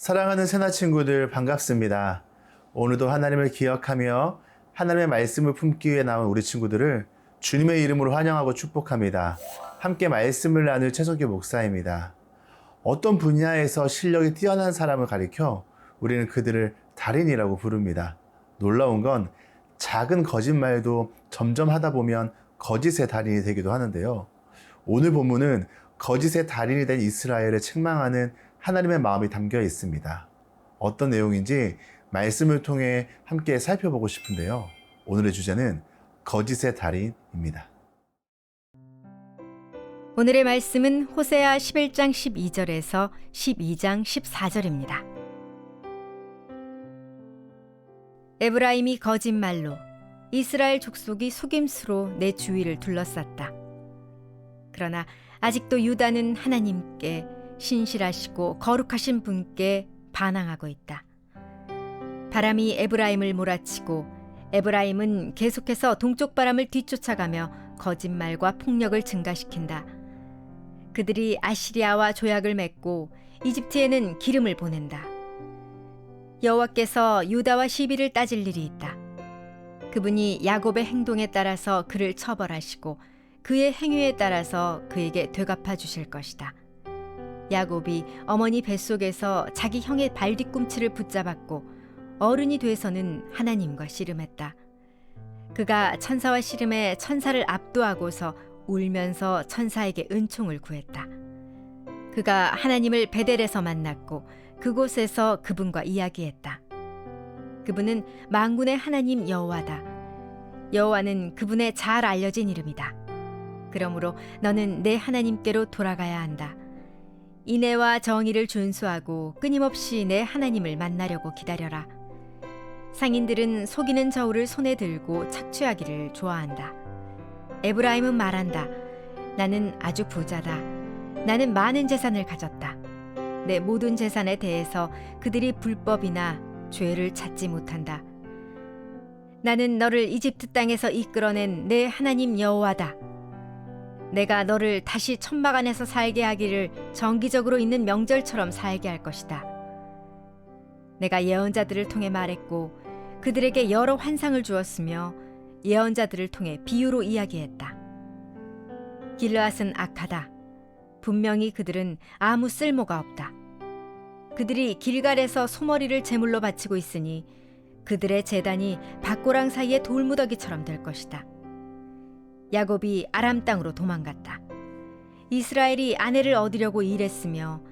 사랑하는 새나 친구들 반갑습니다. 오늘도 하나님을 기억하며 하나님의 말씀을 품기 위해 나온 우리 친구들을 주님의 이름으로 환영하고 축복합니다. 함께 말씀을 나눌 최석규 목사입니다. 어떤 분야에서 실력이 뛰어난 사람을 가리켜 우리는 그들을 달인이라고 부릅니다. 놀라운 건 작은 거짓말도 점점 하다 보면 거짓의 달인이 되기도 하는데요. 오늘 본문은 거짓의 달인이 된 이스라엘을 책망하는 하나님의 마음이 담겨 있습니다. 어떤 내용인지 말씀을 통해 함께 살펴보고 싶은데요. 오늘의 주제는 거짓의 달인입니다. 오늘의 말씀은 호세아 11장 12절에서 12장 14절입니다. 에브라임이 거짓말로 이스라엘 족속이 속임수로 내 주위를 둘러쌌다. 그러나 아직도 유다는 하나님께 신실하시고 거룩하신 분께 반항하고 있다. 바람이 에브라임을 몰아치고 에브라임은 계속해서 동쪽 바람을 뒤쫓아가며 거짓말과 폭력을 증가시킨다. 그들이 아시리아와 조약을 맺고 이집트에는 기름을 보낸다. 여호와께서 유다와 시비를 따질 일이 있다. 그분이 야곱의 행동에 따라서 그를 처벌하시고 그의 행위에 따라서 그에게 되갚아 주실 것이다. 야곱이 어머니 뱃속에서 자기 형의 발 뒤꿈치를 붙잡았고 어른이 돼서는 하나님과 씨름했다. 그가 천사와 씨름해 천사를 압도하고서 울면서 천사에게 은총을 구했다. 그가 하나님을 베델에서 만났고 그곳에서 그분과 이야기했다. 그분은 만군의 하나님 여호와다. 여호와는 그분의 잘 알려진 이름이다. 그러므로 너는 내 하나님께로 돌아가야 한다. 인애와 정의를 준수하고 끊임없이 내 하나님을 만나려고 기다려라. 상인들은 속이는 저울을 손에 들고 착취하기를 좋아한다. 에브라임은 말한다. 나는 아주 부자다. 나는 많은 재산을 가졌다. 내 모든 재산에 대해서 그들이 불법이나 죄를 찾지 못한다. 나는 너를 이집트 땅에서 이끌어낸 내 하나님 여호와다. 내가 너를 다시 천막 안에서 살게 하기를 정기적으로 있는 명절처럼 살게 할 것이다. 내가 예언자들을 통해 말했고 그들에게 여러 환상을 주었으며 예언자들을 통해 비유로 이야기했다. 길르앗은 악하다. 분명히 그들은 아무 쓸모가 없다. 그들이 길갈에서 소머리를 제물로 바치고 있으니 그들의 제단이 밭고랑 사이의 돌무더기처럼 될 것이다. 야곱이 아람 땅으로 도망갔다. 이스라엘이 아내를 얻으려고 일했으며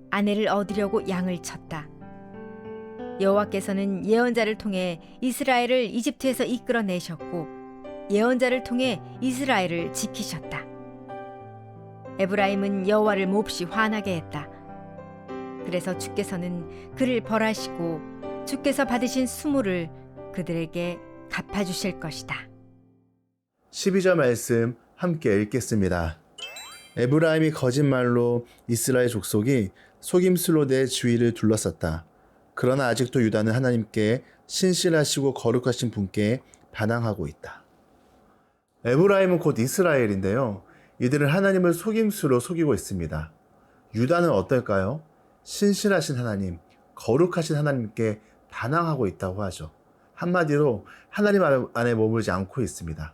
아내를 얻으려고 양을 쳤다. 여호와께서는 예언자를 통해 이스라엘을 이집트에서 이끌어내셨고 예언자를 통해 이스라엘을 지키셨다. 에브라임은 여호와를 몹시 화나게 했다. 그래서 주께서는 그를 벌하시고 주께서 받으신 수모를 그들에게 갚아주실 것이다. 12절 말씀 함께 읽겠습니다. 에브라임이 거짓말로 이스라엘 족속이 속임수로 내 주위를 둘러쌌다. 그러나 아직도 유다는 하나님께 신실하시고 거룩하신 분께 반항하고 있다. 에브라임은 곧 이스라엘인데요. 이들은 하나님을 속임수로 속이고 있습니다. 유다는 어떨까요? 신실하신 하나님, 거룩하신 하나님께 반항하고 있다고 하죠. 한마디로 하나님 안에 머물지 않고 있습니다.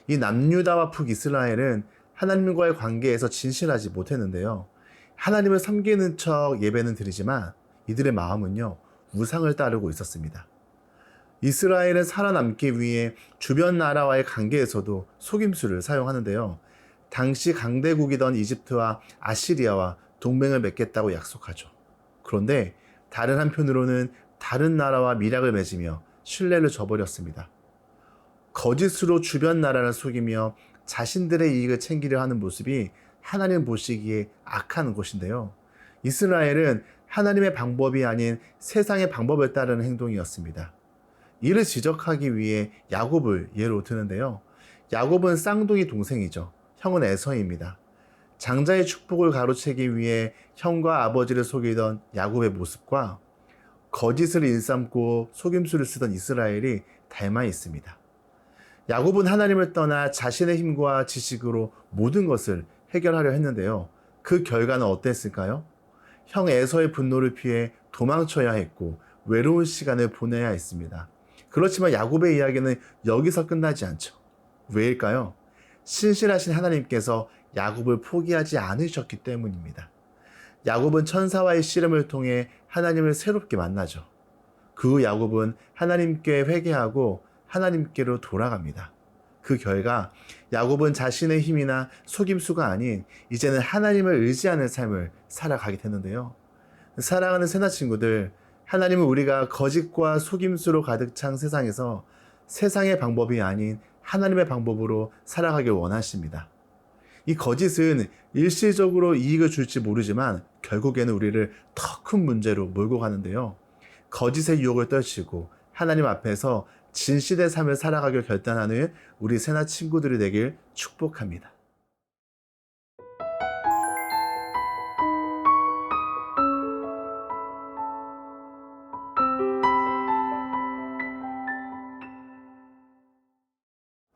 이 남유다와 북이스라엘은 하나님과의 관계에서 진실하지 못했는데요. 하나님을 섬기는 척 예배는 드리지만 이들의 마음은요, 우상을 따르고 있었습니다. 이스라엘은 살아남기 위해 주변 나라와의 관계에서도 속임수를 사용하는데요. 당시 강대국이던 이집트와 아시리아와 동맹을 맺겠다고 약속하죠. 그런데 다른 한편으로는 다른 나라와 밀약을 맺으며 신뢰를 저버렸습니다. 거짓으로 주변 나라를 속이며 자신들의 이익을 챙기려 하는 모습이 하나님 보시기에 악한 것인데요. 이스라엘은 하나님의 방법이 아닌 세상의 방법을 따르는 행동이었습니다. 이를 지적하기 위해 야곱을 예로 드는데요. 야곱은 쌍둥이 동생이죠. 형은 에서입니다. 장자의 축복을 가로채기 위해 형과 아버지를 속이던 야곱의 모습과 거짓을 일삼고 속임수를 쓰던 이스라엘이 닮아 있습니다. 야곱은 하나님을 떠나 자신의 힘과 지식으로 모든 것을 해결하려 했는데요. 그 결과는 어땠을까요? 형 에서의 분노를 피해 도망쳐야 했고 외로운 시간을 보내야 했습니다. 그렇지만 야곱의 이야기는 여기서 끝나지 않죠. 왜일까요? 신실하신 하나님께서 야곱을 포기하지 않으셨기 때문입니다. 야곱은 천사와의 씨름을 통해 하나님을 새롭게 만나죠. 그 후 야곱은 하나님께 회개하고 하나님께로 돌아갑니다. 그 결과 야곱은 자신의 힘이나 속임수가 아닌 이제는 하나님을 의지하는 삶을 살아가게 되는데요. 사랑하는 새나 친구들, 하나님은 우리가 거짓과 속임수로 가득 찬 세상에서 세상의 방법이 아닌 하나님의 방법으로 살아가길 원하십니다. 이 거짓은 일시적으로 이익을 줄지 모르지만 결국에는 우리를 더 큰 문제로 몰고 가는데요. 거짓의 유혹을 떨치고 하나님 앞에서 진실의 삶을 살아가길 결단하는 우리 새나 친구들이 되길 축복합니다.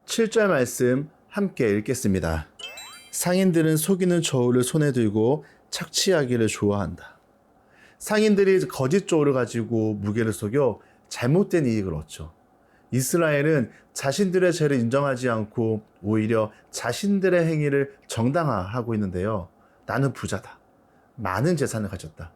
칠 절 말씀 함께 읽겠습니다. 상인들은 속이는 저울을 손에 들고 착취하기를 좋아한다. 상인들이 거짓 저울을 가지고 무게를 속여 잘못된 이익을 얻죠. 이스라엘은 자신들의 죄를 인정하지 않고 오히려 자신들의 행위를 정당화하고 있는데요. 나는 부자다. 많은 재산을 가졌다.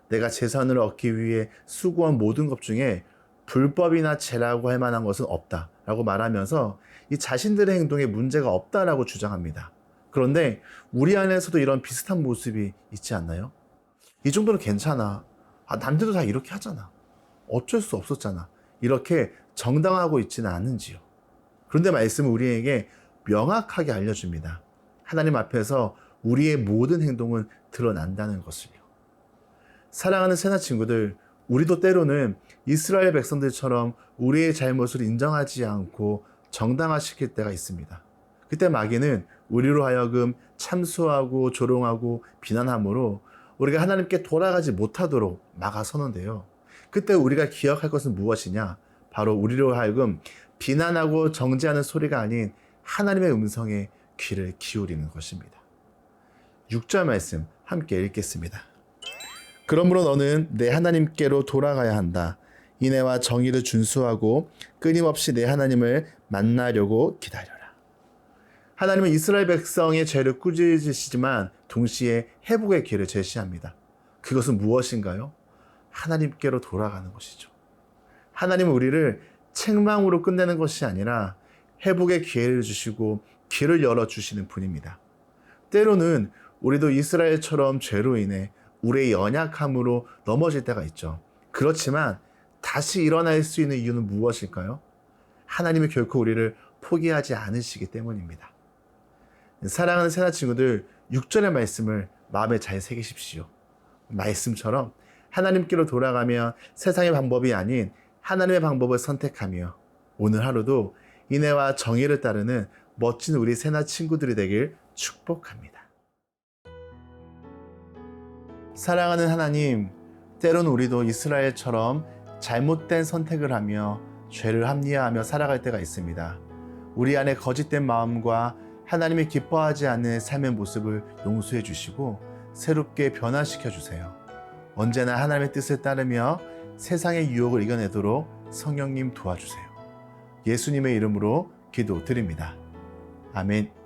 내가 재산을 얻기 위해 수고한 모든 것 중에 불법이나 죄라고 할 만한 것은 없다 라고 말하면서 이 자신들의 행동에 문제가 없다라고 주장합니다. 그런데 우리 안에서도 이런 비슷한 모습이 있지 않나요? 이 정도는 괜찮아. 남들도 다 이렇게 하잖아. 어쩔 수 없었잖아. 이렇게 정당화하고 있지는 않은지요. 그런데 말씀은 우리에게 명확하게 알려줍니다. 하나님 앞에서 우리의 모든 행동은 드러난다는 것을요. 사랑하는 새나 친구들, 우리도 때로는 이스라엘 백성들처럼 우리의 잘못을 인정하지 않고 정당화시킬 때가 있습니다. 그때 마귀는 우리로 하여금 참수하고 조롱하고 비난함으로 우리가 하나님께 돌아가지 못하도록 막아서는데요. 그때 우리가 기억할 것은 무엇이냐? 바로 우리로 하여금 비난하고 정죄하는 소리가 아닌 하나님의 음성에 귀를 기울이는 것입니다. 6절 말씀 함께 읽겠습니다. 그러므로 너는 내 하나님께로 돌아가야 한다. 인애와 정의를 준수하고 끊임없이 내 하나님을 만나려고 기다려라. 하나님은 이스라엘 백성의 죄를 꾸짖으시지만 동시에 회복의 길을 제시합니다. 그것은 무엇인가요? 하나님께로 돌아가는 것이죠. 하나님은 우리를 책망으로 끝내는 것이 아니라 회복의 기회를 주시고 길을 열어주시는 분입니다. 때로는 우리도 이스라엘처럼 죄로 인해 우리의 연약함으로 넘어질 때가 있죠. 그렇지만 다시 일어날 수 있는 이유는 무엇일까요? 하나님이 결코 우리를 포기하지 않으시기 때문입니다. 사랑하는 새나 친구들, 6절의 말씀을 마음에 잘 새기십시오. 말씀처럼 하나님께로 돌아가며 세상의 방법이 아닌 하나님의 방법을 선택하며 오늘 하루도 인애와 정의를 따르는 멋진 우리 새나 친구들이 되길 축복합니다. 사랑하는 하나님, 때론 우리도 이스라엘처럼 잘못된 선택을 하며 죄를 합리화하며 살아갈 때가 있습니다. 우리 안에 거짓된 마음과 하나님이 기뻐하지 않는 삶의 모습을 용서해 주시고 새롭게 변화시켜 주세요. 언제나 하나님의 뜻을 따르며 세상의 유혹을 이겨내도록 성령님 도와주세요. 예수님의 이름으로 기도드립니다. 아멘.